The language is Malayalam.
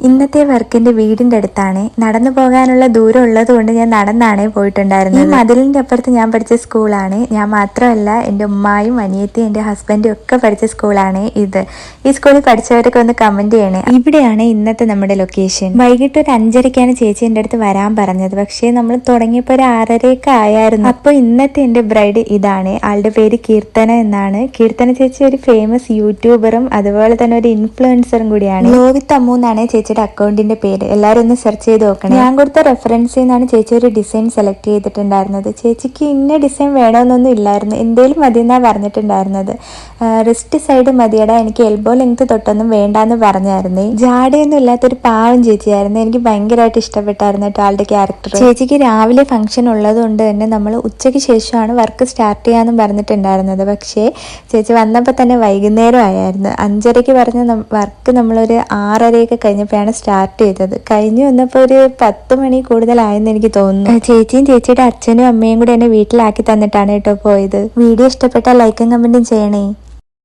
ഇന്നത്തെ വർക്കിന്റെ വീടിന്റെ അടുത്താണ്. നടന്നു പോകാനുള്ള ദൂരം ഉള്ളത് കൊണ്ട് ഞാൻ നടന്നാണ് പോയിട്ടുണ്ടായിരുന്നത്. ഈ മതിലിന്റെ അപ്പുറത്ത് ഞാൻ പഠിച്ച സ്കൂളാണ്. ഞാൻ മാത്രമല്ല, എൻ്റെ ഉമ്മായും അനിയത്തിയും എൻ്റെ ഹസ്ബൻഡും ഒക്കെ പഠിച്ച സ്കൂളാണ് ഇത്. ഈ സ്കൂളിൽ പഠിച്ചവരൊക്കെ ഒന്ന് കമന്റ് ചെയ്യണേ. ഇവിടെയാണ് ഇന്നത്തെ നമ്മുടെ ലൊക്കേഷൻ. വൈകിട്ട് ഒരു 5:30ക്കാണ് ചേച്ചി എൻ്റെ അടുത്ത് വരാൻ പറഞ്ഞത്. പക്ഷേ നമ്മൾ തുടങ്ങിയപ്പോൾ ഒരു 6:30 ആയിരുന്നു. അപ്പോൾ ഇന്നത്തെ എൻ്റെ ബ്രൈഡ് ഇതാണ്. ആളുടെ പേര് കീർത്തന എന്നാണ്. കീർത്തന ചേച്ചി ഒരു ഫേമസ് യൂട്യൂബറും അതുപോലെ തന്നെ ഒരു ഇൻഫ്ലുവൻസറും കൂടിയാണ്. ലോവിത്ത് അമ്മു എന്നാണ് ചേച്ചിയുടെ അക്കൗണ്ടിന്റെ പേര്. എല്ലാവരും ഒന്ന് സെർച്ച് ചെയ്ത് നോക്കണം. ഞാൻ കൊടുത്ത റെഫറൻസിൽ നിന്നാണ് ചേച്ചി ഒരു ഡിസൈൻ സെലക്ട് ചെയ്തിട്ടുണ്ടായിരുന്നത്. ചേച്ചിക്ക് ഇന്ന ഡിസൈൻ വേണമെന്നൊന്നും ഇല്ലായിരുന്നു, എന്തേലും മതി എന്നാ പറഞ്ഞിട്ടുണ്ടായിരുന്നത്. റിസ്റ്റ് സൈഡ് മതിയടാ, എനിക്ക് എൽബോ ലെങ്ത് തൊട്ടൊന്നും വേണ്ടാന്ന് പറഞ്ഞായിരുന്നേ. ജാടയൊന്നും ഇല്ലാത്തൊരു പാവം ചേച്ചിയായിരുന്നു. എനിക്ക് ഭയങ്കരമായിട്ട് ഇഷ്ടപ്പെട്ടായിരുന്നു കേട്ടോ ആളുടെ ക്യാരക്ടർ. ചേച്ചിക്ക് രാവിലെ ഫംഗ്ഷൻ ഉള്ളത് കൊണ്ട് തന്നെ നമ്മൾ ഉച്ചയ്ക്ക് ശേഷമാണ് വർക്ക് സ്റ്റാർട്ട് ചെയ്യാമെന്നും പറഞ്ഞിട്ടുണ്ടായിരുന്നത്. പക്ഷേ ചേച്ചി വന്നപ്പോൾ തന്നെ വൈകുന്നേരം ആയായിരുന്നു. 5:30 പറഞ്ഞ വർക്ക് നമ്മളൊരു 6:30 കഴിഞ്ഞപ്പോഴാണ് സ്റ്റാർട്ട് ചെയ്തത്. കഴിഞ്ഞു വന്നപ്പോൾ ഒരു 10 മണി കൂടുതലായെന്ന് എനിക്ക് തോന്നുന്നു. ചേച്ചിയും ചേച്ചിയുടെ അച്ഛനും അമ്മയും കൂടെ എന്നെ വീട്ടിലാക്കി തന്നിട്ടാണ് കേട്ടോ പോയത്. വീഡിയോ ഇഷ്ടപ്പെട്ടാൽ ലൈക്കും കമന്റും ചെയ്യണേ.